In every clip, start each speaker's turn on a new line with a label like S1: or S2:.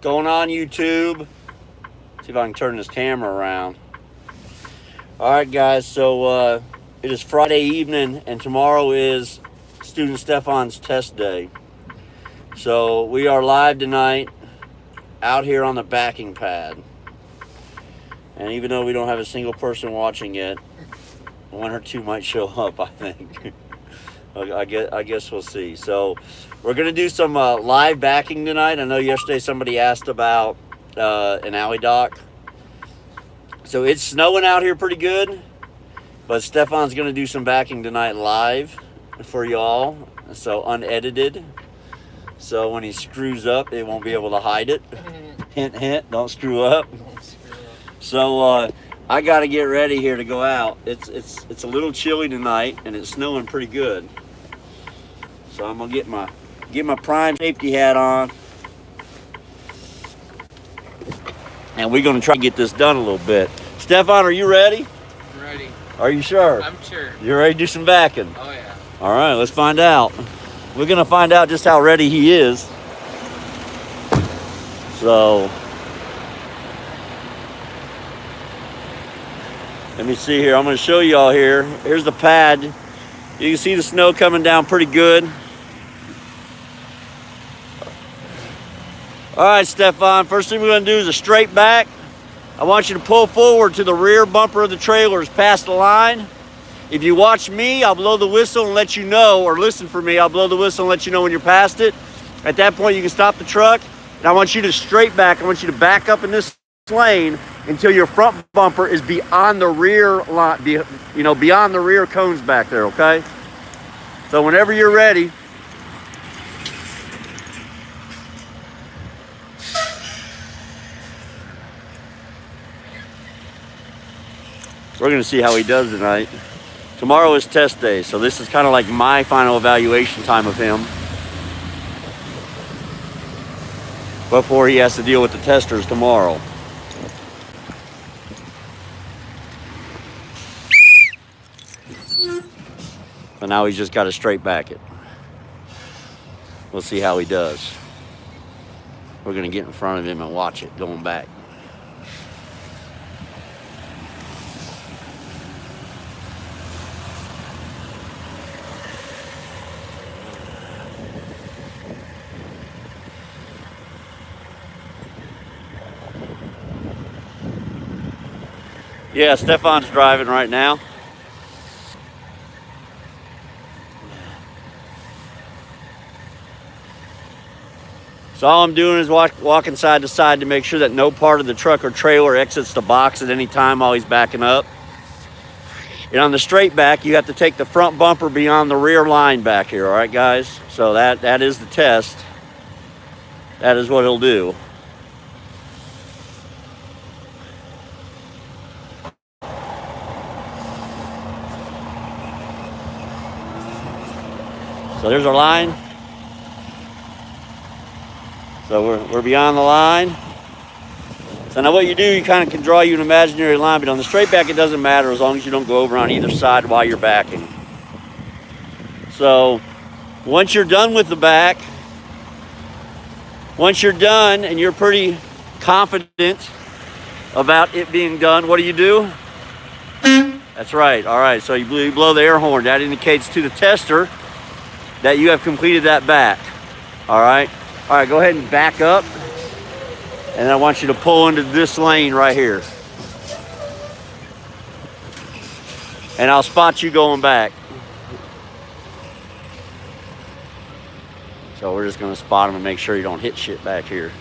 S1: Going on YouTube. See if I can turn this camera around. Alright guys, so it is Friday evening and tomorrow is Student Steffon's test day. So we are live tonight out here on the backing pad. And even though we don't have a single person watching yet, one or two might show up, I think. I guess we'll see. So we're going to do some live backing tonight. I know yesterday somebody asked about an alley dock. So it's snowing out here pretty good, but Steffon's going to do some backing tonight live for y'all, so unedited. So when he screws up, they won't be able to hide it. Hint, hint, don't screw up. So I got to get ready here to go out. It's a little chilly tonight, and it's snowing pretty good. So I'm gonna get my prime safety hat on, and we're gonna try to get this done a little bit. Steffon, are you ready?
S2: I'm ready.
S1: Are you sure?
S2: I'm sure.
S1: You ready to do some backing?
S2: Oh yeah.
S1: All right, let's find out. We're gonna find out just how ready he is. So let me see here. I'm gonna show you all here. Here's the pad. You can see the snow coming down pretty good. All right, Steffon, first thing we're gonna do is a straight back. I want you to pull forward to the rear bumper of the trailers past the line. If you watch me, I'll blow the whistle and let you know, or listen for me, I'll blow the whistle and let you know when you're past it. At that point, you can stop the truck, and I want you to straight back. I want you to back up in this lane until your front bumper is beyond the rear line, beyond the rear cones back there, okay? So whenever you're ready, we're gonna see how he does tonight. Tomorrow is test day, so this is kind of like my final evaluation time of him before he has to deal with the testers tomorrow. So now he's just got to straight back it. We'll see how he does. We're gonna get in front of him and watch it going back. Yeah, Steffon's driving right now. So all I'm doing is walking side to side to make sure that no part of the truck or trailer exits the box at any time while he's backing up. And on the straight back, you have to take the front bumper beyond the rear line back here, all right, guys? So that is the test. That is what he'll do. So there's our line. So we're beyond the line. So now what you do, you kind of can draw you an imaginary line, but on the straight back, it doesn't matter as long as you don't go over on either side while you're backing. So once you're done with the back, once you're done and you're pretty confident about it being done, what do? That's right. All right, so you blow the air horn. That indicates to the tester that you have completed that back. All right, go ahead and back up, and I want you to pull into this lane right here, and I'll spot you going back. So we're just gonna spot him and make sure you don't hit shit back here.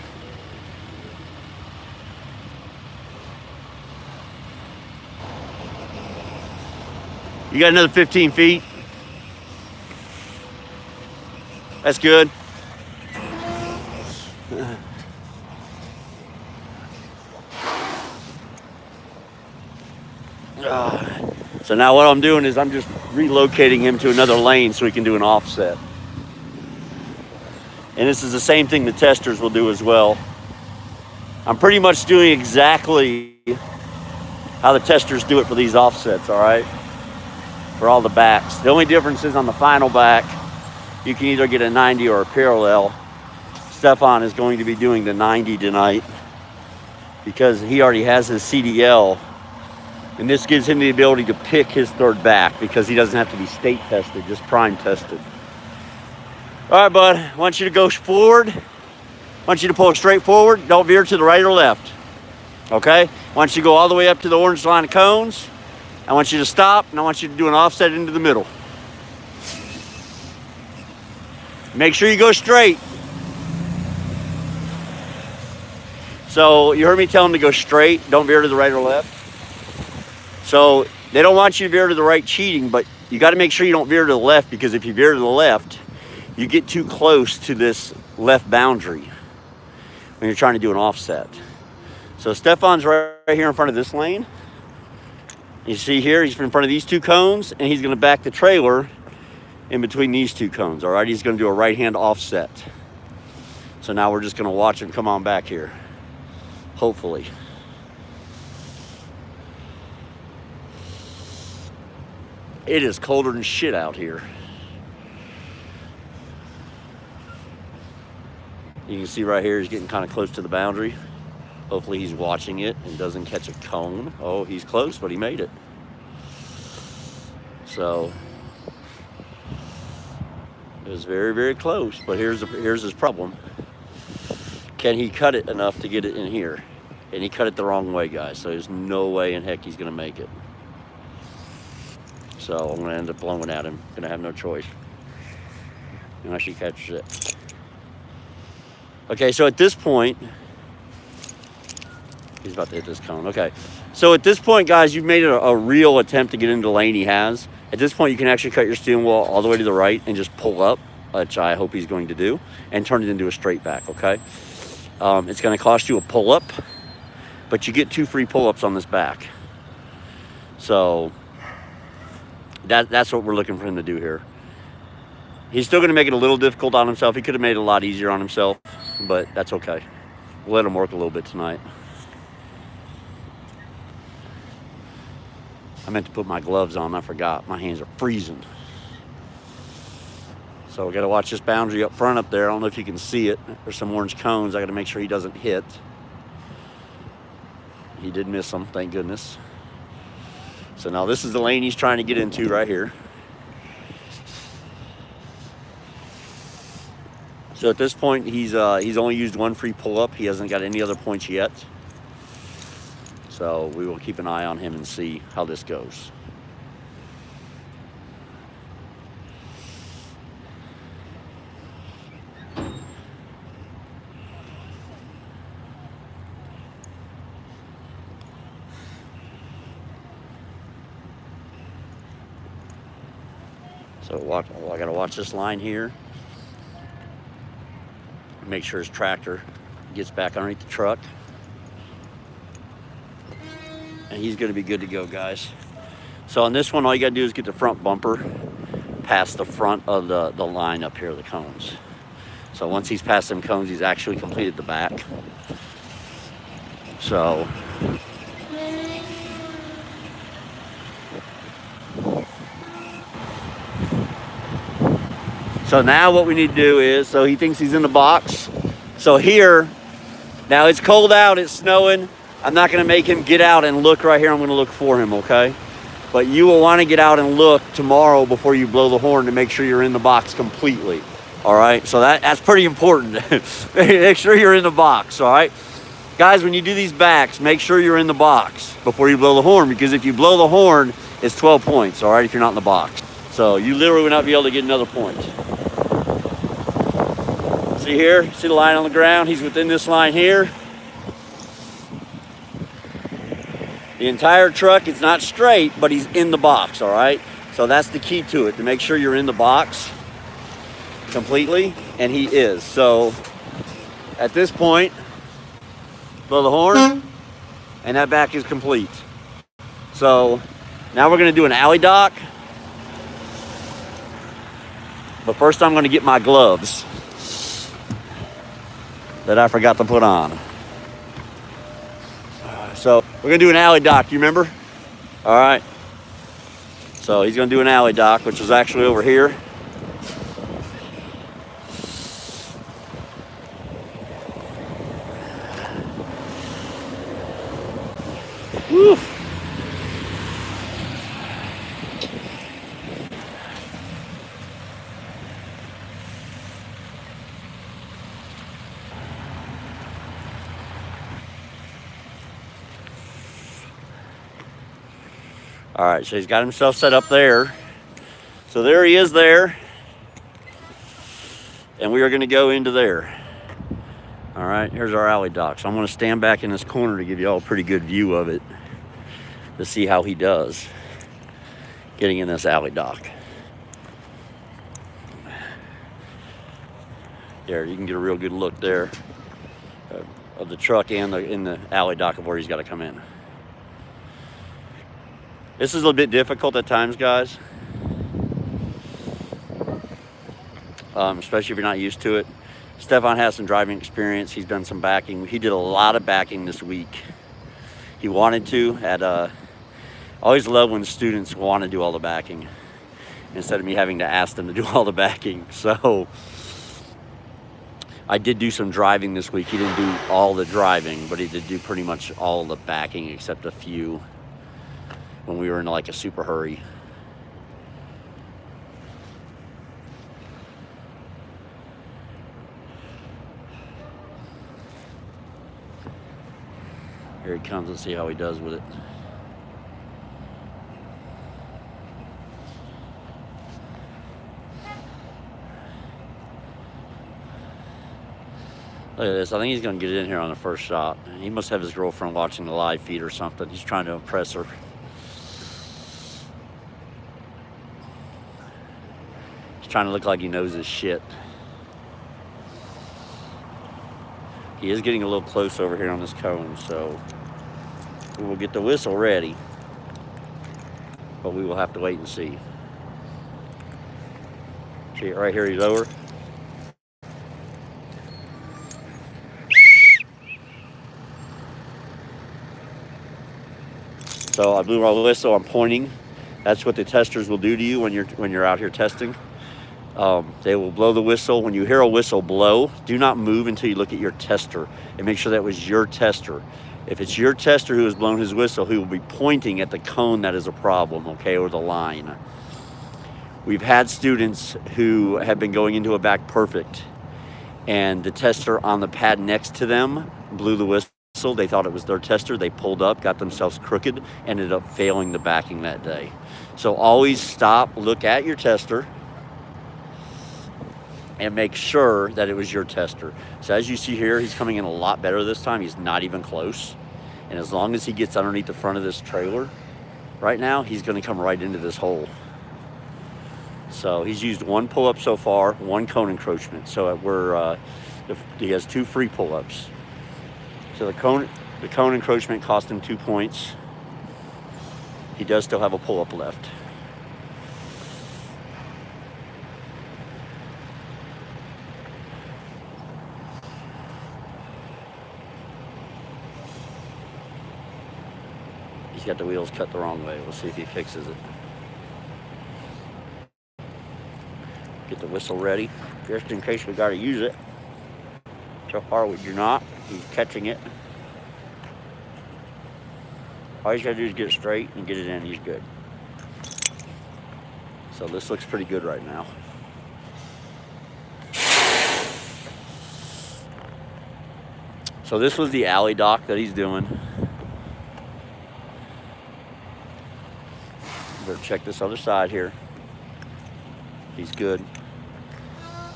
S1: You got another 15 feet? That's good. So now what I'm doing is I'm just relocating him to another lane so he can do an offset. And this is the same thing the testers will do as well. I'm pretty much doing exactly how the testers do it for these offsets, all right? For all the backs. The only difference is on the final back, you can either get a 90 or a parallel. Steffon is going to be doing the 90 tonight because he already has his CDL, and this gives him the ability to pick his third back because he doesn't have to be state tested, just prime tested. All right, bud, I want you to go forward. I want you to pull straight forward. Don't veer to the right or left. Okay? I want you to go all the way up to the orange line of cones. I want you to stop, and I want you to do an offset into the middle. Make sure you go straight. So you heard me tell him to go straight. Don't veer to the right or left. So they don't want you to veer to the right cheating, but you got to make sure you don't veer to the left, because if you veer to the left, you get too close to this left boundary when you're trying to do an offset. So Steffon's right here in front of this lane. You see here, he's in front of these two cones, and he's going to back the trailer in between these two cones. All right, he's going to do a right-hand offset. So now we're just going to watch him come on back here, hopefully. It is colder than shit out here. You can see right here, he's getting kind of close to the boundary. Hopefully he's watching it and doesn't catch a cone. Oh, he's close, but he made it. So it was very, very close, but here's his problem. Can he cut it enough to get it in here? And he cut it the wrong way, guys, so there's no way in heck he's gonna make it. So I'm gonna end up blowing at him. Gonna have no choice unless he catches it. Okay, so at this point, he's about to hit this cone. Okay, so at this point, guys, you've made a real attempt to get into the lane he has. At this point, you can actually cut your steering wheel all the way to the right and just pull up, which I hope he's going to do, and turn it into a straight back, okay? It's gonna cost you a pull-up, but you get 2 free pull-ups on this back. So that's what we're looking for him to do here. He's still gonna make it a little difficult on himself. He could have made it a lot easier on himself, but that's okay. We'll let him work a little bit tonight. I meant to put my gloves on, I forgot. My hands are freezing. So we gotta watch this boundary up front up there. I don't know if you can see it. There's some orange cones. I gotta make sure he doesn't hit. He did miss them, thank goodness. So now this is the lane he's trying to get into right here. So at this point, he's only used 1 free pull-up. He hasn't got any other points yet. So we will keep an eye on him and see how this goes. So I gotta watch this line here. Make sure his tractor gets back underneath the truck. And he's gonna be good to go, guys. So on this one, all you gotta do is get the front bumper past the front of the line up here, the cones. So once he's past them cones, he's actually completed the back. So now what we need to do is, so he thinks he's in the box. So here, now it's cold out, it's snowing. I'm not gonna make him get out and look right here. I'm gonna look for him, okay? But you will wanna get out and look tomorrow before you blow the horn to make sure you're in the box completely, all right? So that's pretty important. Make sure you're in the box, all right? Guys, when you do these backs, make sure you're in the box before you blow the horn, because if you blow the horn, it's 12 points, all right, if you're not in the box. So you literally will not be able to get another point. See here, see the line on the ground? He's within this line here. The entire truck is not straight, but he's in the box, all right? So that's the key to it, to make sure you're in the box completely, and he is. So at this point, blow the horn, and that back is complete. So now we're gonna do an alley dock. But first I'm gonna get my gloves that I forgot to put on. So we're gonna do an alley dock, you remember? All right. So he's gonna do an alley dock, which is actually over here. Whew. All right, so he's got himself set up there. So there he is there. And we are going to go into there. All right, here's our alley dock. So I'm going to stand back in this corner to give you all a pretty good view of it to see how he does getting in this alley dock. There, you can get a real good look there of the truck and in the alley dock of where he's got to come in. This is a little bit difficult at times, guys. Especially if you're not used to it. Steffon has some driving experience. He's done some backing. He did a lot of backing this week. He wanted to. I always love when students want to do all the backing instead of me having to ask them to do all the backing. So I did do some driving this week. He didn't do all the driving, but he did do pretty much all the backing except a few when we were in like a super hurry. Here he comes. Let's see how he does with it. Look at this. I think he's going to get in here on the first shot. He must have his girlfriend watching the live feed or something. He's trying to impress her. He's trying to look like he knows his shit. He is getting a little close over here on this cone, so we will get the whistle ready, but we will have to wait and see. See it right here, he's over. So I blew my whistle, I'm pointing. That's what the testers will do to you when you're out here testing. They will blow the whistle. When you hear a whistle blow, do not move until you look at your tester and make sure that was your tester. If it's your tester who has blown his whistle, he will be pointing at the cone that is a problem, okay, or the line. We've had students who have been going into a back perfect, and the tester on the pad next to them blew the whistle. They thought it was their tester. They pulled up, got themselves crooked, ended up failing the backing that day. So always stop, look at your tester, and make sure that it was your tester. So as you see here, he's coming in a lot better this time. He's not even close. And as long as he gets underneath the front of this trailer, right now, he's gonna come right into this hole. So he's used one pull-up so far, one cone encroachment. So he has 2 free pull-ups. So the cone encroachment cost him 2 points. He does still have a pull-up left. He's got the wheels cut the wrong way. We'll see if he fixes it. Get the whistle ready, just in case we got to use it. So far we do not. He's catching it. All he's got to do is get it straight and get it in. He's good. So this looks pretty good right now. So this was the alley dock that he's doing. Better check this other side here. He's good.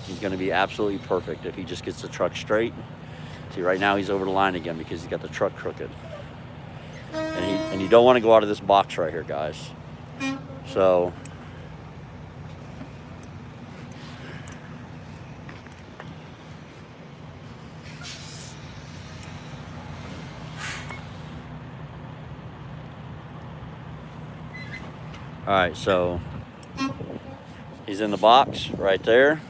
S1: He's going to be absolutely perfect if he just gets the truck straight. See, right now he's over the line again because he's got the truck crooked. And you don't want to go out of this box right here, guys. So all right, so he's in the box right there.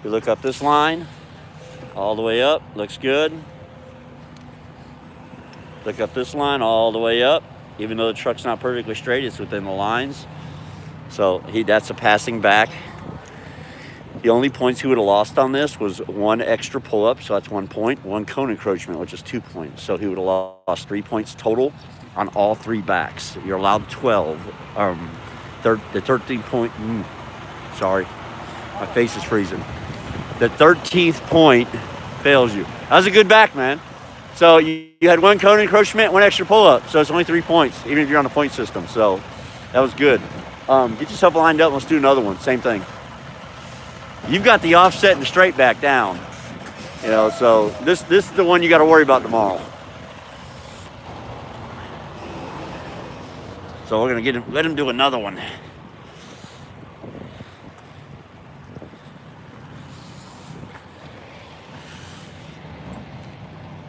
S1: We look up this line, all the way up, looks good. Look up this line all the way up. Even though the truck's not perfectly straight, it's within the lines. So that's a passing back. The only points he would have lost on this was 1 extra pull-up, so that's 1 point, 1 cone encroachment, which is 2 points. So he would have lost 3 points total on all 3 backs. You're allowed 12. The 13 point. Sorry, my face is freezing. The 13th point fails you. That was a good back, man. So you had 1 cone encroachment, 1 extra pull-up. So it's only 3 points, even if you're on a point system. So that was good. Get yourself lined up. Let's do another one. Same thing. You've got the offset and the straight back down. You know, so this is the one you got to worry about tomorrow. So we're gonna let him do another one.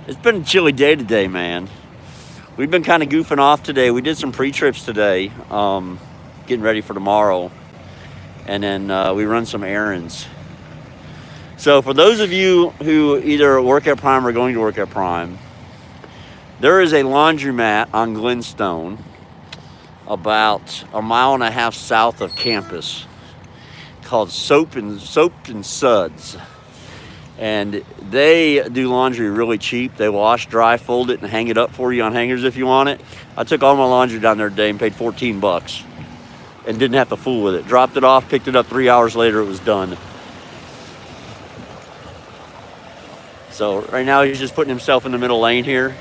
S1: It's been a chilly day today, man. We've been kind of goofing off today. We did some pre-trips today, getting ready for tomorrow. And then we run some errands. So for those of you who either work at Prime or are going to work at Prime, there is a laundromat on Glenstone about 1.5 miles south of campus called Soap and Suds. And they do laundry really cheap. They wash, dry, fold it, and hang it up for you on hangers if you want it. I took all my laundry down there today and paid $14 and didn't have to fool with it. Dropped it off, picked it up 3 hours later, it was done. So right now he's just putting himself in the middle lane here.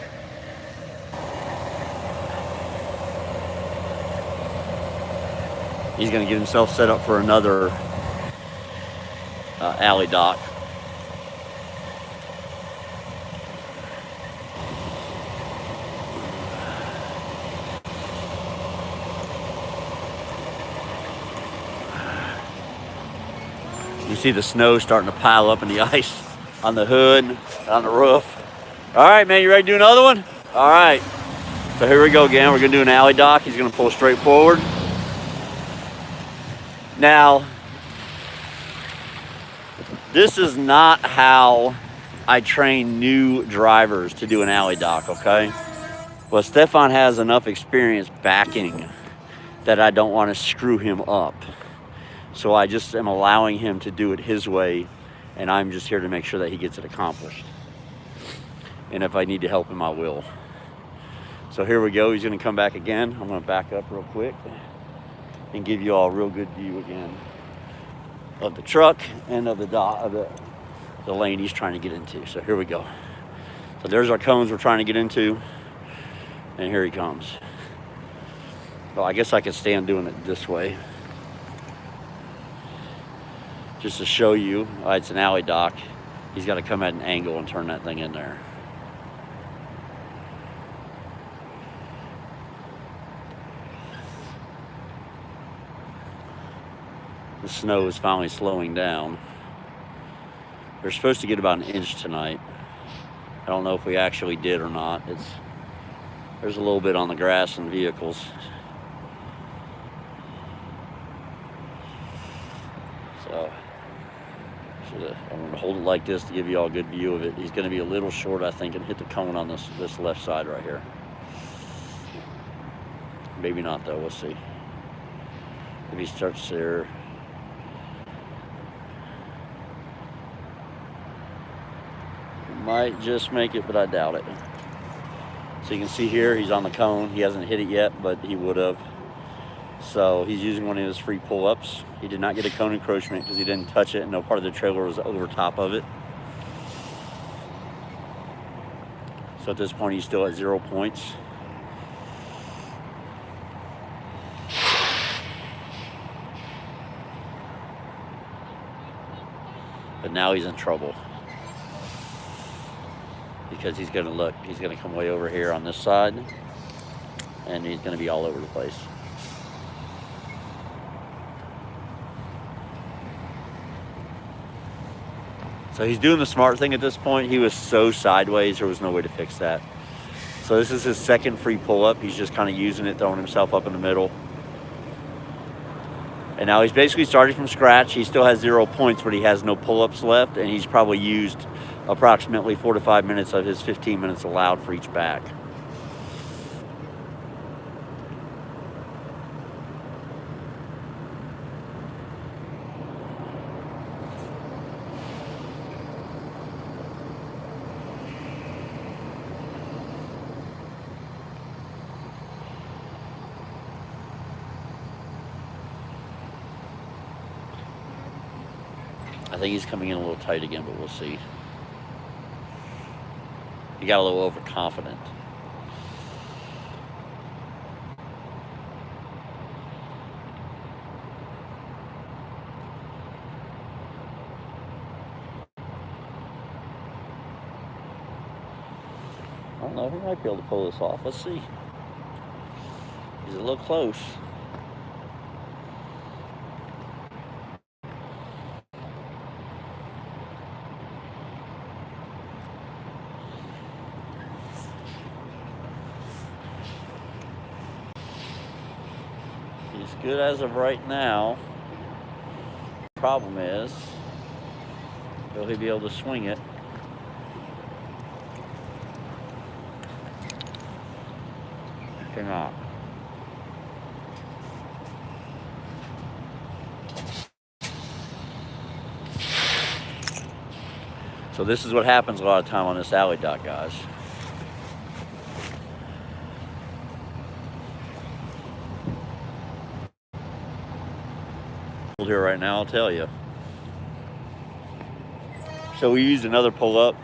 S1: He's gonna get himself set up for another alley dock. You see the snow starting to pile up in the ice on the hood, on the roof. All right, man, you ready to do another one? All right, so here we go again. We're gonna do an alley dock. He's gonna pull straight forward. Now, this is not how I train new drivers to do an alley dock, okay? Well, Steffon has enough experience backing that I don't want to screw him up. So I just am allowing him to do it his way, and I'm just here to make sure that he gets it accomplished. And if I need to help him, I will. So here we go. He's going to come back again. I'm going to back up real quick and give you all a real good view again of the truck and of the lane he's trying to get into. So here we go. So there's our cones we're trying to get into, and here he comes. Well, I guess I could stand doing it this way, just to show you. It's an alley dock. He's got to come at an angle and turn that thing in there. The snow is finally slowing down. We're supposed to get about 1 inch tonight. I don't know if we actually did or not. There's a little bit on the grass and vehicles. So I'm going to hold it like this to give you all a good view of it. He's going to be a little short, I think, and hit the cone on this left side right here. Maybe not, though. We'll see. If he starts there. Might just make it, but I doubt it. So you can see here, he's on the cone. He hasn't hit it yet, but he would have. So he's using one of his free pull-ups. He did not get a cone encroachment because he didn't touch it, and no part of the trailer was over top of it. So at this point, he's still at 0 points. But now he's in trouble, because he's going to come way over here on this side, and he's going to be all over the place. So he's doing the smart thing at this point. He was so sideways, there was no way to fix that. So this is his second free pull-up. He's just kind of using it, throwing himself up in the middle. And now he's basically starting from scratch. He still has 0 points, but he has no pull-ups left, and he's probably used approximately 4 to 5 minutes of his 15 minutes allowed for each back. I think he's coming in a little tight again, but we'll see. He got a little overconfident. I don't know, he might be able to pull this off. Let's see. He's a little close. He's good as of right now. Problem is, will he be able to swing it? He cannot. So this is what happens a lot of time on this alley dock, guys. Here right now, I'll tell you. So we used another pull-up.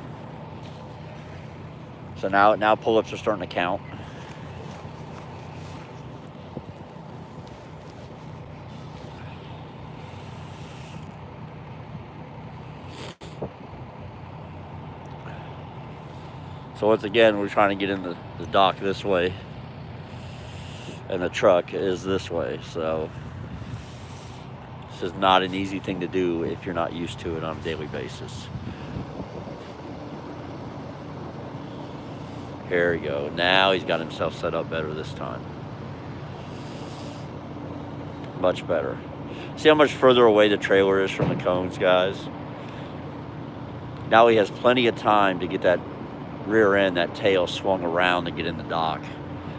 S1: So now pull-ups are starting to count. So once again, we're trying to get in the dock this way, and the truck is this way. So this is not an easy thing to do if you're not used to it on a daily basis. Here we go. Now he's got himself set up better this time. Much better. See how much further away the trailer is from the cones, guys? Now he has plenty of time to get that rear end, that tail swung around to get in the dock.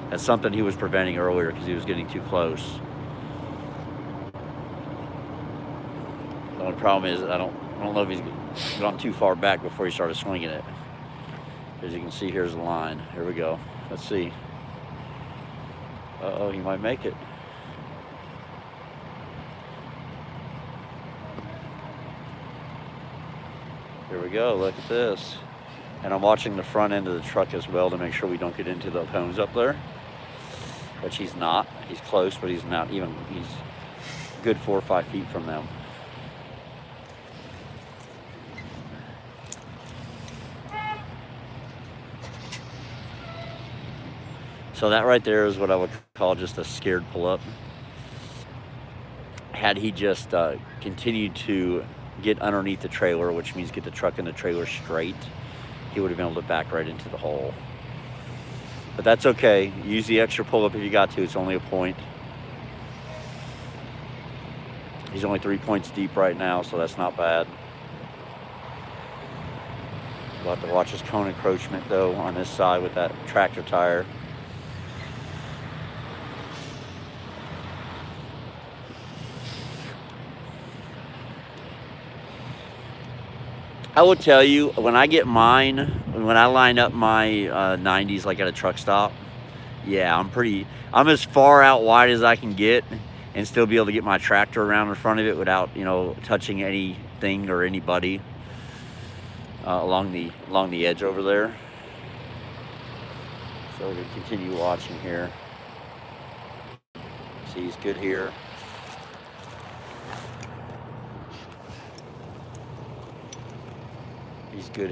S1: That's something he was preventing earlier because he was getting too close. The only problem is I don't know if he's gone too far back before he started swinging it. As you can see, here's the line. Here we go. Let's see. Uh-oh, he might make it. Here we go. Look at this. And I'm watching the front end of the truck as well to make sure we don't get into the cones up there. Which he's not. He's close, but he's not even. He's good 4 or 5 feet from them. So that right there is what I would call just a scared pull-up. Had he just continued to get underneath the trailer, which means get the truck and the trailer straight, he would have been able to back right into the hole. But that's okay. Use the extra pull-up if you got to. It's only a point. He's only 3 points deep right now, so that's not bad. We'll have to watch his cone encroachment, though, on this side with that tractor tire. I will tell you, when I get mine, when I line up my 90s like at a truck stop, yeah, I'm as far out wide as I can get and still be able to get my tractor around in front of it without, touching anything or anybody along the edge over there. So we're going to continue watching here. See, he's good here. He's good.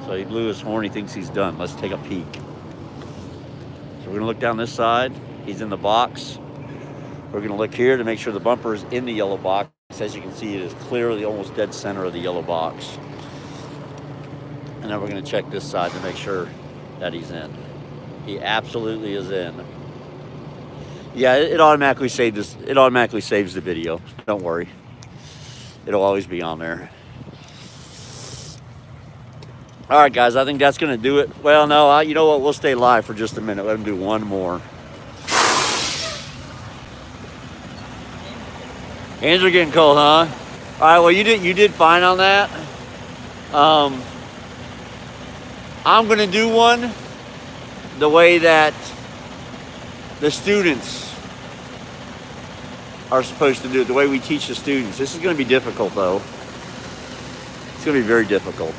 S1: So he blew his horn. He thinks he's done. Let's take a peek. So we're going to look down this side. He's in the box. We're going to look here to make sure the bumper is in the yellow box. As you can see, it is clearly almost dead center of the yellow box. And then we're going to check this side to make sure that he's in. He absolutely is in. Yeah, it automatically saves this. It automatically saves the video. Don't worry. It'll always be on there. All right, guys, I think that's going to do it. Well, no, you know what? We'll stay live for just a minute. Let him do one more. Hands are getting cold, huh? All right, well, you did fine on that. I'm going to do one the way that the students are supposed to do it, the way we teach the students. This is going to be difficult, though. It's going to be very difficult.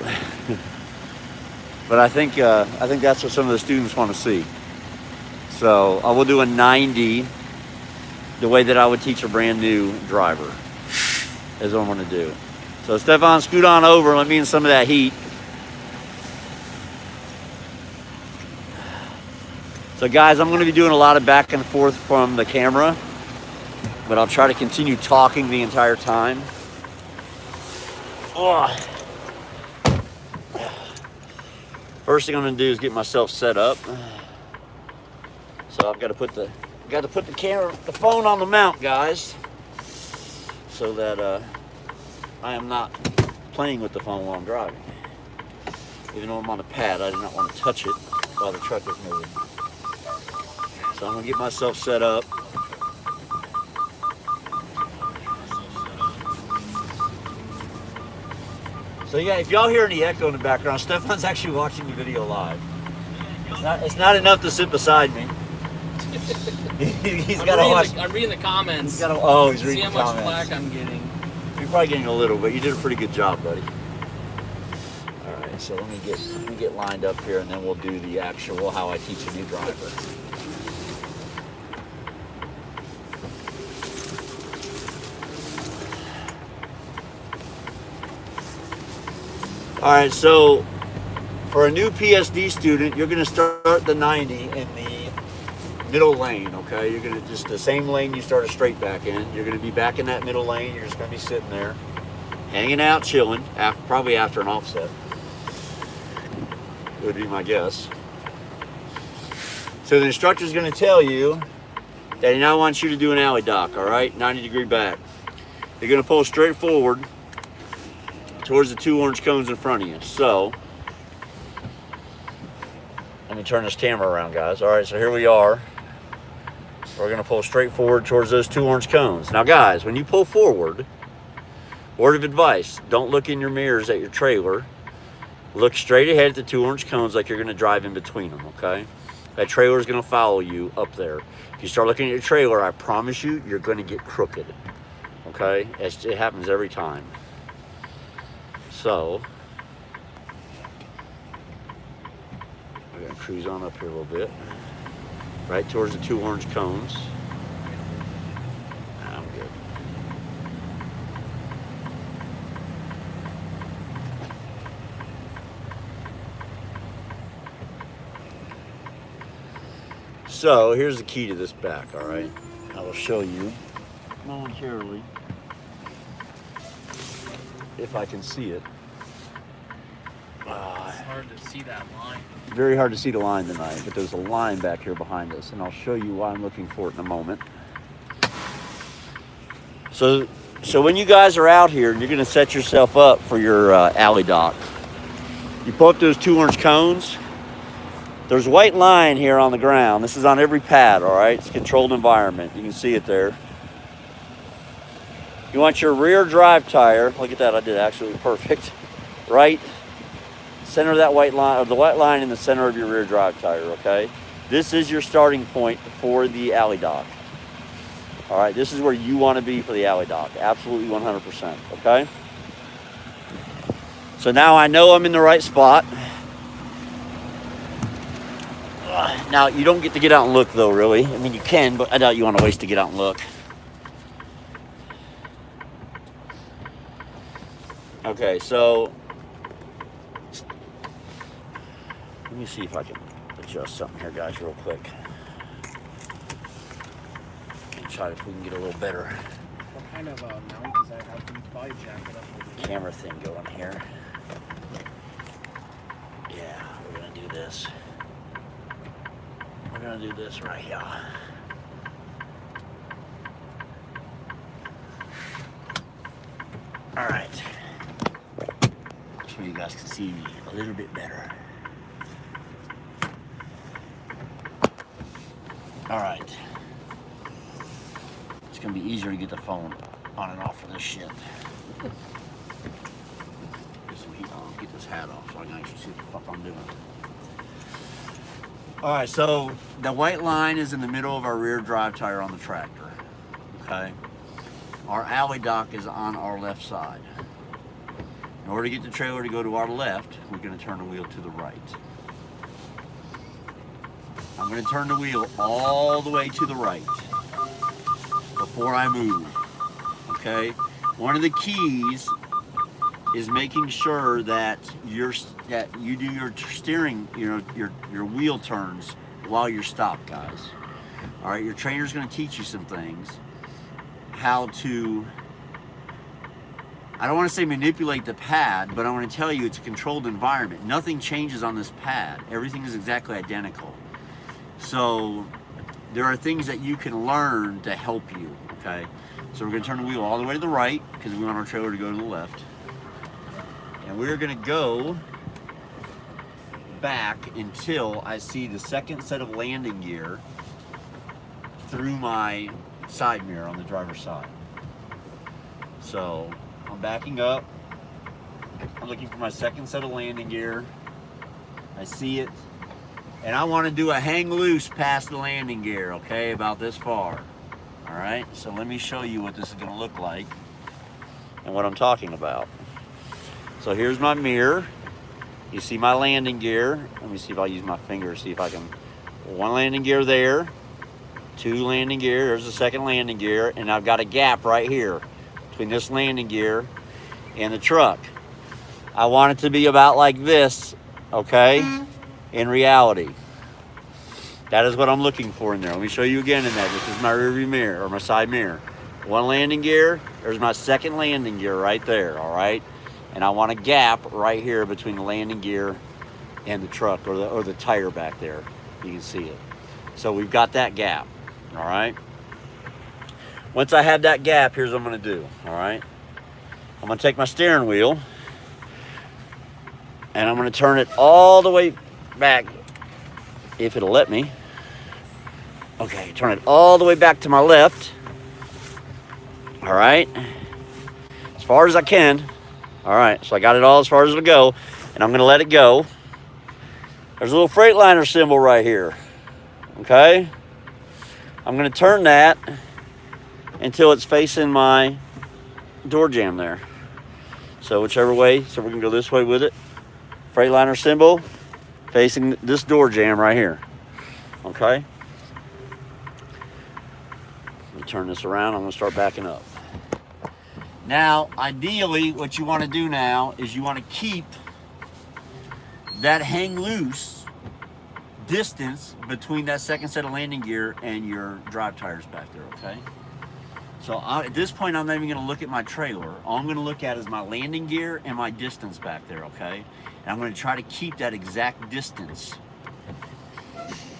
S1: But I think that's what some of the students want to see. So I will do a 90 the way that I would teach a brand new driver is what I'm going to do. So Steffon, scoot on over and let me in some of that heat. So guys, I'm going to be doing a lot of back and forth from the camera, but I'll try to continue talking the entire time. First thing I'm going to do is get myself set up. So I've got to put the phone on the mount, guys, so that I am not playing with the phone while I'm driving. Even though I'm on the pad, I do not want to touch it while the truck is moving. So I'm gonna get myself set up. So yeah, if y'all hear any echo in the background, Steffon's actually watching the video live. It's not enough to sit beside me. He's got to watch.
S2: I'm reading the comments.
S1: He's reading the comments.
S2: See how much flack I'm getting.
S1: You're probably getting a little, but you did a pretty good job, buddy. All right, so let me get lined up here, and then we'll do the actual how I teach a new driver. All right, so for a new PSD student, you're going to start the 90 in the middle lane, okay? You're going to just the same lane you start a straight back in. You're going to be back in that middle lane. You're just going to be sitting there, hanging out, chilling, probably after an offset. Would be my guess. So the instructor's going to tell you that he now wants you to do an alley dock, all right? 90-degree back. You're going to pull straight forward towards the 2 orange cones in front of you. So, let me turn this camera around, guys. All right, so here we are. We're gonna pull straight forward towards those 2 orange cones. Now, guys, when you pull forward, word of advice, don't look in your mirrors at your trailer. Look straight ahead at the 2 orange cones like you're gonna drive in between them, okay? That trailer is gonna follow you up there. If you start looking at your trailer, I promise you, you're gonna get crooked, okay? It happens every time. So, we're going to cruise on up here a little bit, right towards the 2 orange cones. I'm good. So, here's the key to this back, all right? I will show you momentarily if I can see it.
S2: It's hard to see that line.
S1: Very hard to see the line tonight, but there's a line back here behind us, and I'll show you why I'm looking for it in a moment. So when you guys are out here and you're going to set yourself up for your alley dock, you pull up those 2 orange cones. There's a white line here on the ground. This is on every pad, all right? It's a controlled environment. You can see it there. You want your rear drive tire, look at that, I did absolutely perfect, right center of that white line, or the white line in the center of your rear drive tire, okay? This is your starting point for the alley dock. All right, this is where you want to be for the alley dock, absolutely 100%, okay? So now I know I'm in the right spot. Now, you don't get to get out and look, though, really. I mean, you can, but I doubt you want to waste to get out and look. Okay, so let me see if I can adjust something here, guys, real quick. And try if we can get a little better.
S2: What kind of mount does that have? Can you probably jack it up a little
S1: camera thing going here? Yeah, we're gonna do this. We're gonna do this right here. All right. So you guys can see me a little bit better. All right. It's gonna be easier to get the phone on and off of this shit. Get some heat on. get this hat off so I can actually see what the fuck I'm doing. All right, so the white line is in the middle of our rear drive tire on the tractor, okay? Our alley dock is on our left side. In order to get the trailer to go to our left, we're gonna turn the wheel to the right. I'm gonna turn the wheel all the way to the right before I move, okay? One of the keys is making sure that you do your steering, your wheel turns while you're stopped, guys. All right, your trainer's gonna teach you some things, how to, I don't want to say manipulate the pad, but I want to tell you it's a controlled environment. Nothing changes on this pad. Everything is exactly identical. So there are things that you can learn to help you, okay? So we're going to turn the wheel all the way to the right because we want our trailer to go to the left. And we're going to go back until I see the second set of landing gear through my side mirror on the driver's side. So I'm backing up. I'm looking for my second set of landing gear. I see it. And I want to do a hang loose past the landing gear, okay, about this far. All right, so let me show you what this is going to look like and what I'm talking about. So here's my mirror. You see my landing gear. Let me see if I'll use my finger to see if I can. One landing gear there, two landing gear. There's the second landing gear, and I've got a gap right here between this landing gear and the truck. I want it to be about like this, okay? In reality. That is what I'm looking for in there. Let me show you again in that. This is my rear view mirror, or my side mirror. One landing gear, there's my second landing gear right there, all right? And I want a gap right here between the landing gear and the truck, or the tire back there. You can see it. So we've got that gap, all right? Once I have that gap, here's what I'm gonna do, all right? I'm gonna take my steering wheel and I'm gonna turn it all the way back, if it'll let me. Okay, turn it all the way back to my left. All right, as far as I can. All right, so I got it all as far as it'll go, and I'm gonna let it go. There's a little Freightliner symbol right here, okay? I'm gonna turn that until it's facing my door jamb there. So whichever way, so we're gonna go this way with it. Freightliner symbol facing this door jamb right here, okay? Let me turn this around, I'm gonna start backing up. Now, ideally, what you wanna do now is you wanna keep that hang loose distance between that second set of landing gear and your drive tires back there, okay? So at this point, I'm not even gonna look at my trailer. All I'm gonna look at is my landing gear and my distance back there, okay? And I'm gonna try to keep that exact distance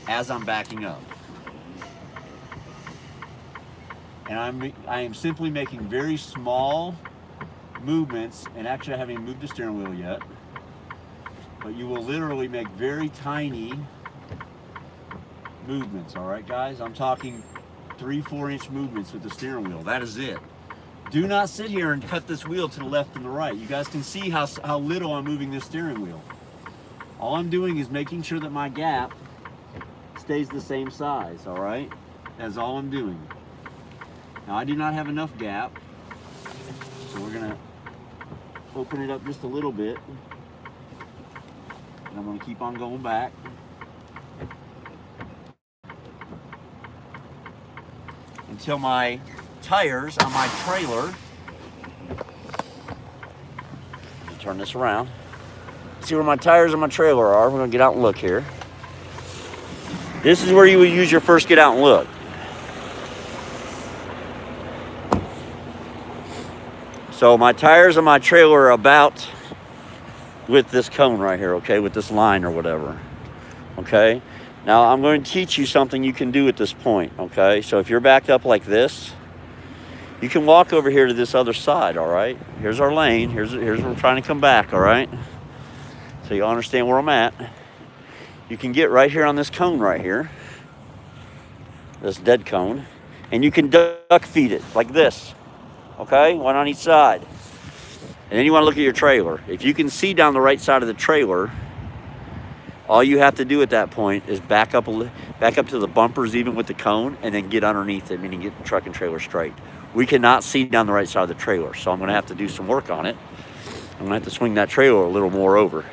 S1: as I'm backing up. And I am simply making very small movements, and actually I haven't even moved the steering wheel yet, but you will literally make very tiny movements, all right, guys? I'm talking 3-4 inch movements with the steering wheel. That is it. Do not sit here and cut this wheel to the left and the right. You guys can see how little I'm moving this steering wheel. All I'm doing is making sure that my gap stays the same size, all right? That's all I'm doing. Now I do not have enough gap, so we're gonna open it up just a little bit. And I'm gonna keep on going back. Until my tires on my trailer, let me turn this around. See where my tires on my trailer are. We're gonna get out and look here. This is where you would use your first get out and look. So my tires on my trailer are about with this cone right here, okay, with this line or whatever, okay? Now I'm going to teach you something you can do at this point, okay? So if you're backed up like this, you can walk over here to this other side, all right? Here's our lane, here's where we're trying to come back, all right? So you understand where I'm at. You can get right here on this cone right here, this dead cone, and you can duck feed it like this, okay? One on each side. And then you want to look at your trailer. If you can see down the right side of the trailer, all you have to do at that point is back up to the bumpers even with the cone, and then get underneath it, meaning get the truck and trailer straight. We cannot see down the right side of the trailer, so I'm going to have to do some work on it. I'm going to have to swing that trailer a little more over.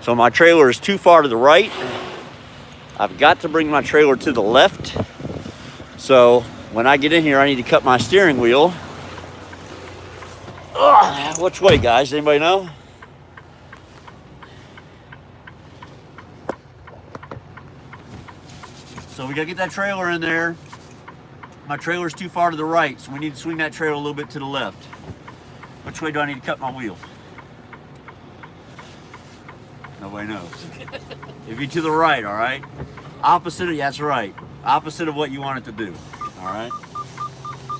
S1: So my trailer is too far to the right. I've got to bring my trailer to the left. So when I get in here, I need to cut my steering wheel. Which way, guys? Anybody know? So we gotta get that trailer in there. My trailer's too far to the right, so we need to swing that trailer a little bit to the left. Which way do I need to cut my wheel? Nobody knows. If you're to the right, all right? Opposite of, yeah, that's right. Opposite of what you want it to do, all right?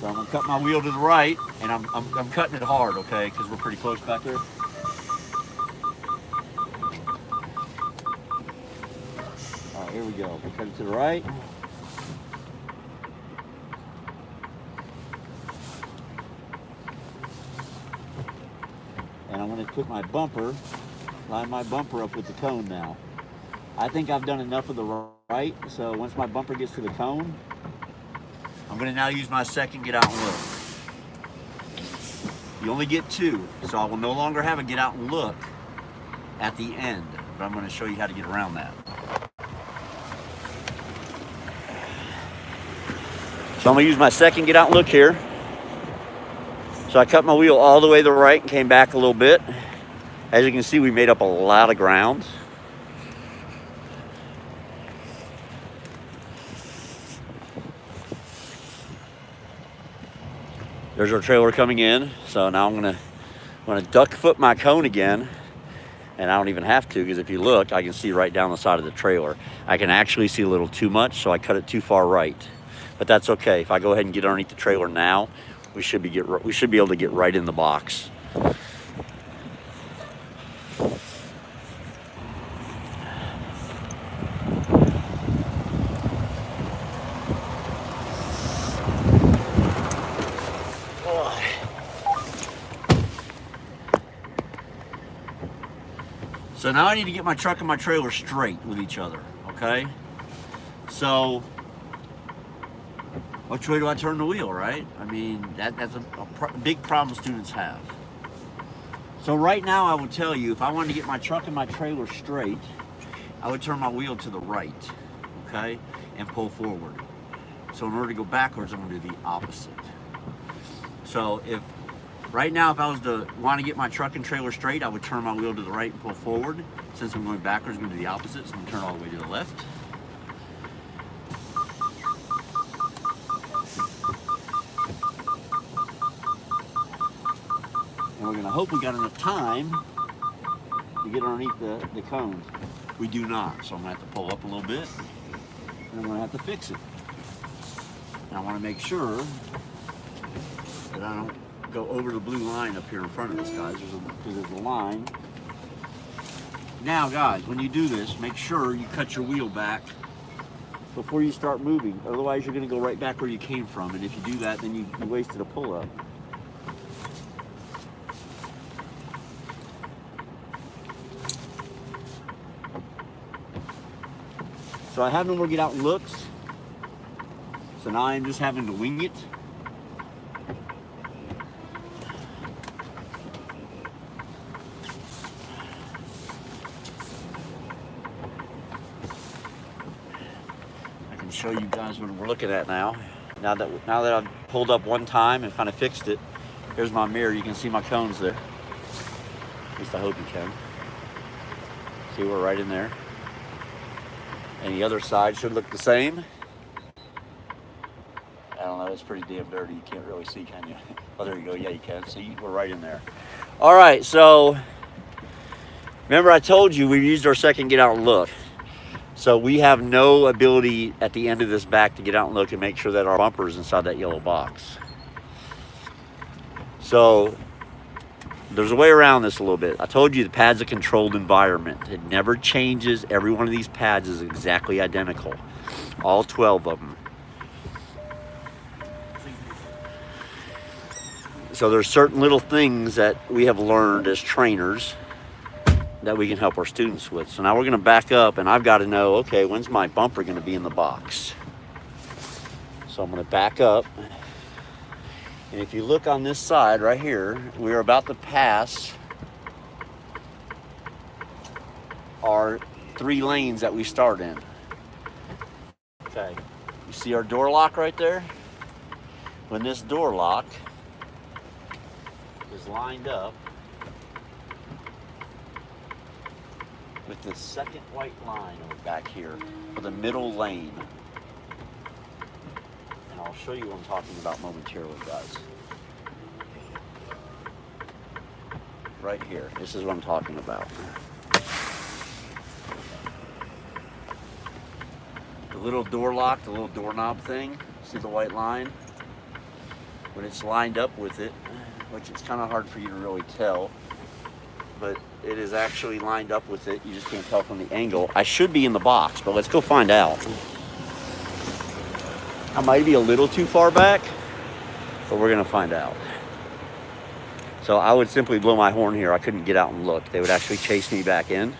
S1: So I'm gonna cut my wheel to the right, and I'm cutting it hard, okay? Because we're pretty close back there. All right, here we go. We cut it to the right. And I'm gonna put my bumper, line my bumper up with the cone now. I think I've done enough of the right, so once my bumper gets to the cone, I'm gonna now use my second get out and look. You only get two, so I will no longer have a get out and look at the end, but I'm gonna show you how to get around that. So I'm gonna use my second get out and look here. So I cut my wheel all the way to the right and came back a little bit. As you can see, we made up a lot of ground. There's our trailer coming in. So now I'm gonna duck foot my cone again. And I don't even have to, because if you look, I can see right down the side of the trailer. I can actually see a little too much, so I cut it too far right. But that's okay. If I go ahead and get underneath the trailer now, we should be able to get right in the box. So now I need to get my truck and my trailer straight with each other, okay? So, which way do I turn the wheel, right? I mean, that's a big problem students have. So right now I would tell you, if I wanted to get my truck and my trailer straight, I would turn my wheel to the right, okay? And pull forward. So in order to go backwards, I'm gonna do the opposite. So right now, if I was to want to get my truck and trailer straight, I would turn my wheel to the right and pull forward. Since I'm going backwards, I'm going to do the opposite, so I'm going to turn all the way to the left. And we're going to hope we got enough time to get underneath the cones. We do not, so I'm going to have to pull up a little bit, and I'm going to have to fix it. And I want to make sure that I don't go over the blue line up here in front of us, guys, because there's a line. Now, guys, when you do this, make sure you cut your wheel back before you start moving. Otherwise, you're going to go right back where you came from. And if you do that, then you wasted a pull-up. So I have no more get out and looks. So now I'm just having to wing it. Show you guys what we're looking at now. Now that I've pulled up one time and kind of fixed it, here's my mirror. You can see my cones there. At least I hope you can. See, we're right in there. And the other side should look the same. I don't know, it's pretty damn dirty. You can't really see, can you? Oh, there you go. Yeah, you can. See, we're right in there. All right, so remember I told you we used our second get out and look. So we have no ability at the end of this back to get out and look and make sure that our bumper is inside that yellow box. So there's a way around this a little bit. I told you the pad's a controlled environment. It never changes. Every one of these pads is exactly identical. All 12 of them. So there's certain little things that we have learned as trainers that we can help our students with. So now we're going to back up, and I've got to know, okay, when's my bumper going to be in the box? So I'm going to back up. And if you look on this side right here, we're about to pass our 3 lanes that we start in. Okay, you see our door lock right there? When this door lock is lined up with the second white line over back here for the middle lane. And I'll show you what I'm talking about momentarily, guys. Right here, this is what I'm talking about. The little door lock, the little doorknob thing, see the white line? When it's lined up with it, which it's kind of hard for you to really tell, but it is actually lined up with it. You just can't tell from the angle. I should be in the box, but let's go find out. I might be a little too far back, but we're gonna find out. So I would simply blow my horn here. I couldn't get out and look. They would actually chase me back in.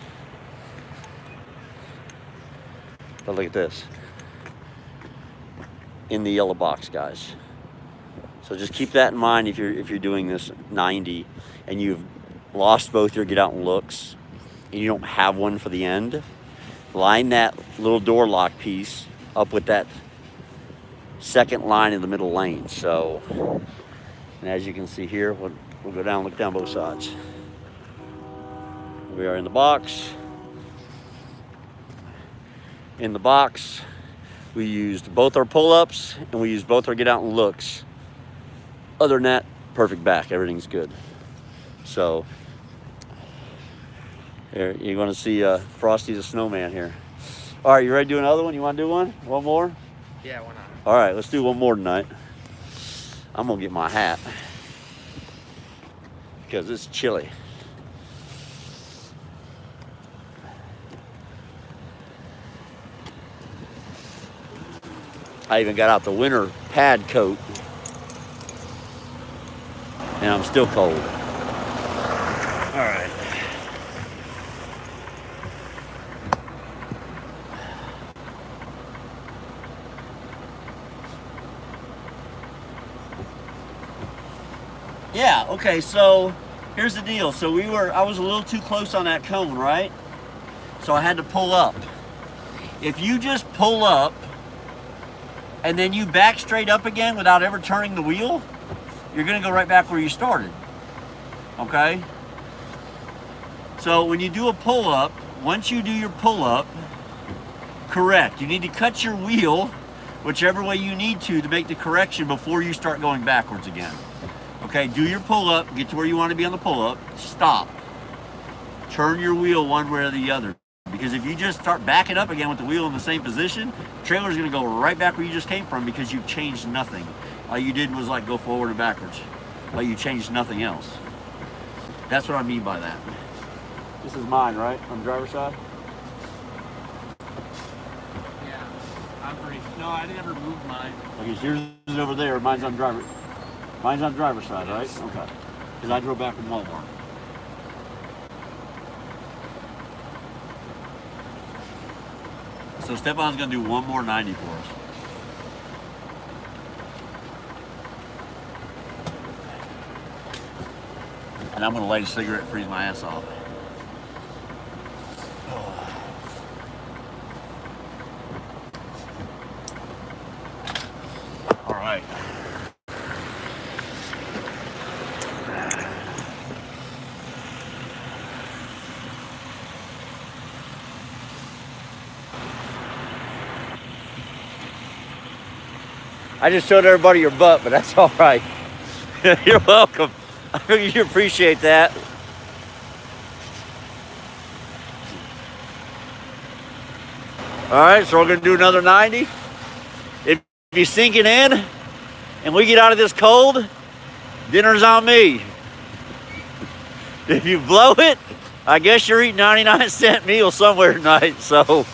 S1: But look at this. In the yellow box, guys. So just keep that in mind if you're doing this 90 and you've lost both your get out and looks and you don't have one for the end. Line that little door lock piece up with that second line in the middle lane. So, and as you can see here, we'll go down, look down both sides. We are in the box. In the box, we used both our pull-ups and we used both our get out and looks. Other than that, perfect back, everything's good. So, here, you're gonna see Frosty's a snowman here. All right, you ready to do another one? You wanna do one? One more?
S2: Yeah, why not?
S1: All right, let's do one more tonight. I'm gonna get my hat because it's chilly. I even got out the winter pad coat and I'm still cold. All right. Yeah, okay, so here's the deal. So I was a little too close on that cone, right? So I had to pull up. If you just pull up and then you back straight up again without ever turning the wheel, you're gonna go right back where you started, okay? So when you do a pull-up, once you do your pull-up, correct, you need to cut your wheel whichever way you need to make the correction before you start going backwards again. Okay, do your pull-up, get to where you want to be on the pull-up, stop. Turn your wheel one way or the other. Because if you just start backing up again with the wheel in the same position, the trailer's gonna go right back where you just came from because you've changed nothing. All you did was like go forward and backwards. Like you changed nothing else. That's what I mean by that. This is mine, right? On the driver's side?
S2: Yeah, I'm pretty. No, I never moved mine.
S1: Okay, so yours is over there. Mine's on driver's side, right? Okay. Because I drove back from Walmart. So Steffon's gonna do one more 90 for us. And I'm gonna light a cigarette and freeze my ass off. All right. I just showed everybody your butt, but that's all right. You're welcome. I figured you appreciate that. All right, so we're gonna do another 90. If you're sinking in and we get out of this cold, dinner's on me. If you blow it, I guess you're eating 99-cent meal somewhere tonight, so.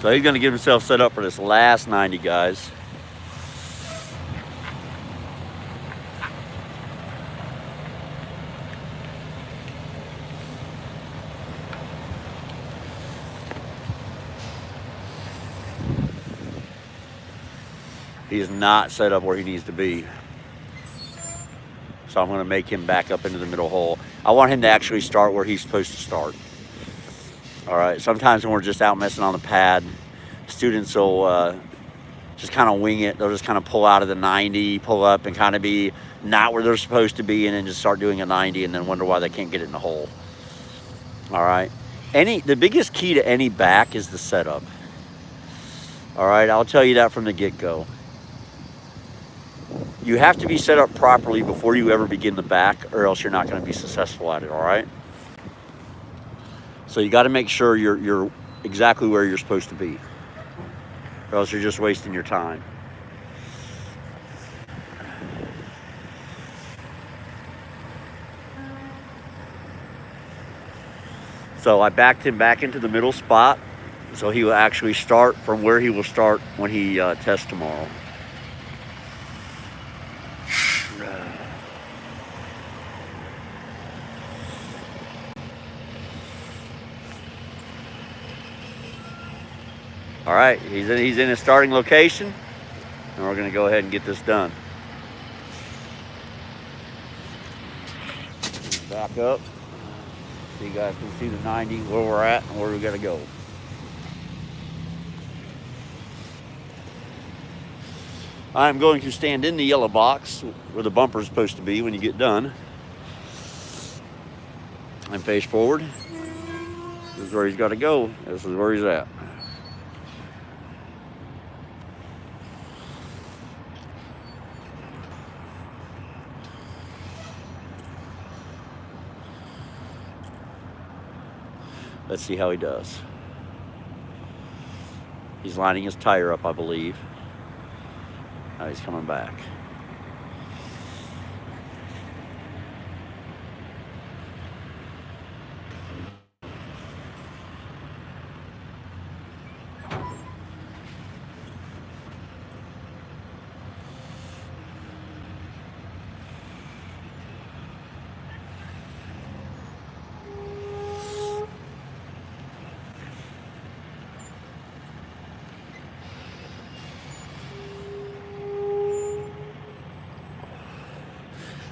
S1: So he's going to get himself set up for this last 90, guys. He is not set up where he needs to be. So I'm going to make him back up into the middle hole. I want him to actually start where he's supposed to start. All right, sometimes when we're just out messing on the pad, students will just kind of wing it. They'll just kind of pull out of the 90, pull up and kind of be not where they're supposed to be, and then just start doing a 90 and then wonder why they can't get it in the hole. All right, the biggest key to any back is the setup. All right, I'll tell you that from the get-go. You have to be set up properly before you ever begin the back, or else you're not going to be successful at it, all right? So you got to make sure you're exactly where you're supposed to be, or else you're just wasting your time. So I backed him back into the middle spot, so he will actually start from where he will start when he tests tomorrow. All right, he's in his starting location, and we're going to go ahead and get this done. Back up so you guys can see the 90, where we're at and where we got to go. I'm going to stand in the yellow box where the bumper is supposed to be when you get done, and face forward. This is where he's got to go. This is where he's at. Let's see how he does. He's lining his tire up, I believe. Now he's coming back.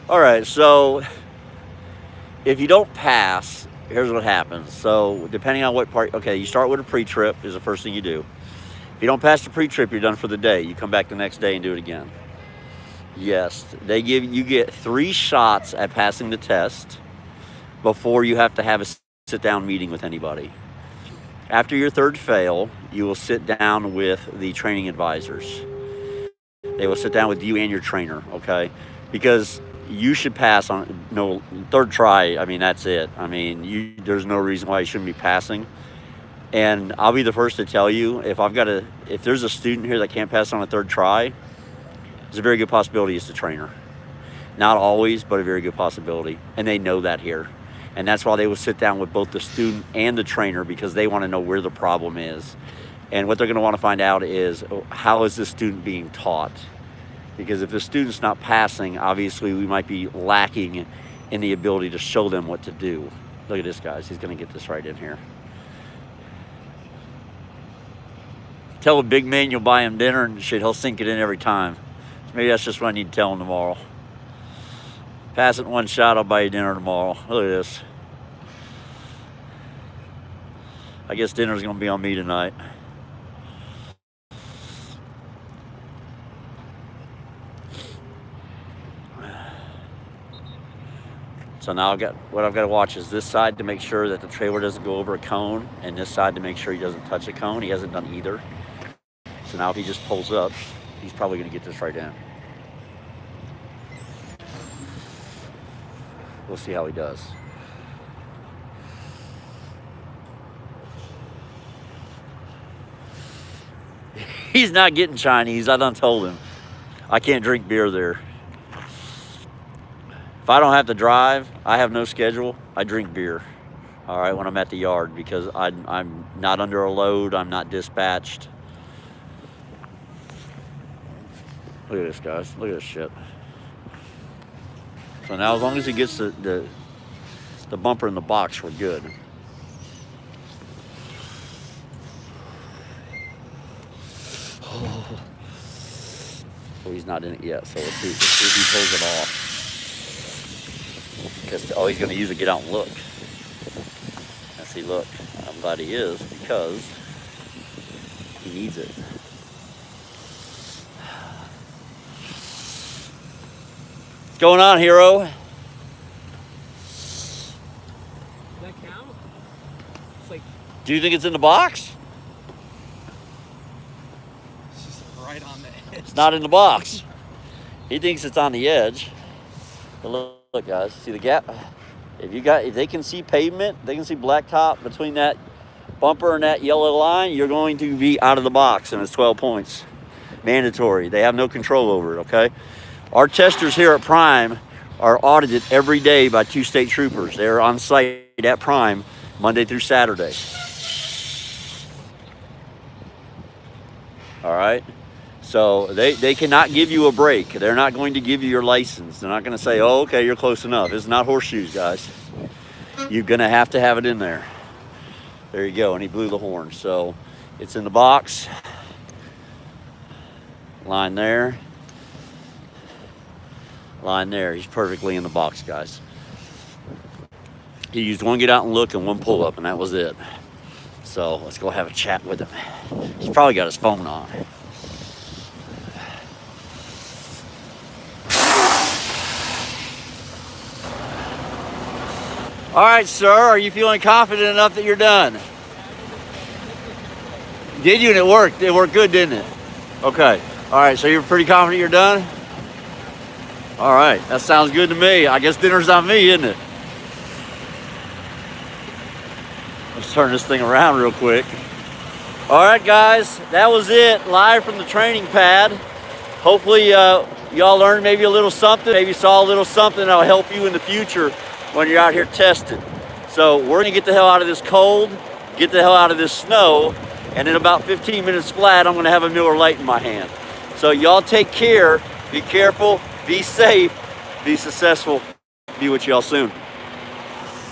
S1: All right, so if you don't pass, here's what happens. So depending on what part, okay, you start with a pre-trip is the first thing you do. If you don't pass the pre-trip, you're done for the day. You come back the next day and do it again. Yes, you get 3 shots at passing the test before you have to have a sit-down meeting with anybody. After your 3rd fail, you will sit down with the training advisors. They will sit down with you and your trainer, okay? Because you should pass on 3rd try. I mean, that's it. I mean, there's no reason why you shouldn't be passing. And I'll be the first to tell you, if there's a student here that can't pass on a 3rd try, there's a very good possibility it's the trainer. Not always, but a very good possibility. And they know that here. And that's why they will sit down with both the student and the trainer, because they want to know where the problem is. And what they're going to want to find out is, how is this student being taught? Because if the student's not passing, obviously we might be lacking in the ability to show them what to do. Look at this, guys. He's going to get this right in here. Tell a big man you'll buy him dinner and shit, he'll sink it in every time. So maybe that's just what I need to tell him tomorrow. Pass it in 1 shot, I'll buy you dinner tomorrow. Look at this. I guess dinner's going to be on me tonight. So now I've got to watch is this side to make sure that the trailer doesn't go over a cone, and this side to make sure he doesn't touch a cone. He hasn't done either. So now if he just pulls up, he's probably going to get this right in. We'll see how he does. He's not getting Chinese. I done told him. I can't drink beer there. If I don't have to drive, I have no schedule, I drink beer. all right, when I'm at the yard, because I'm not under a load. I'm not dispatched. Look at this, guys. Look at this shit. So now as long as he gets the bumper in the box, we're good. Oh, he's not in it yet, so let's see if he pulls it off. Because, oh, he's going to use it, get out and look. And see, look, I'm glad he is, because he needs it. What's going on, hero?
S2: Does that count? It's like,
S1: Do you think it's in the box?
S2: it's just right on the edge.
S1: It's not in the box. He thinks it's on the edge. But look, guys, see the gap? If they can see pavement, they can see blacktop between that bumper and that yellow line, you're going to be out of the box, and it's 12 points. Mandatory. They have no control over it, okay? Our testers here at Prime are audited every day by 2 state troopers. They're on site at Prime Monday through Saturday. All right? So they cannot give you a break. They're not going to give you your license. They're not going to say, oh, okay, you're close enough. It's not horseshoes, guys. You're going to have it in there. There you go. And he blew the horn. So it's in the box. Line there. Line there. He's perfectly in the box, guys. He used one get out and look and one pull up, and that was it. So let's go have a chat with him. He's probably got his phone on. All right, sir, are you feeling confident enough that you're done? Did you? And it worked. It worked good, didn't it? Okay. All right, so you're pretty confident you're done? All right, that sounds good to me. I guess dinner's on me, isn't it? Let's turn this thing around real quick. All right, guys, that was it. Live from the training pad. Hopefully y'all learned maybe a little something, maybe saw a little something that'll help you in the future when you're out here testing. So we're gonna get the hell out of this cold, get the hell out of this snow, and in about 15 minutes flat, I'm gonna have a Miller Lite in my hand. So y'all take care, be careful, be safe, be successful. Be with y'all soon.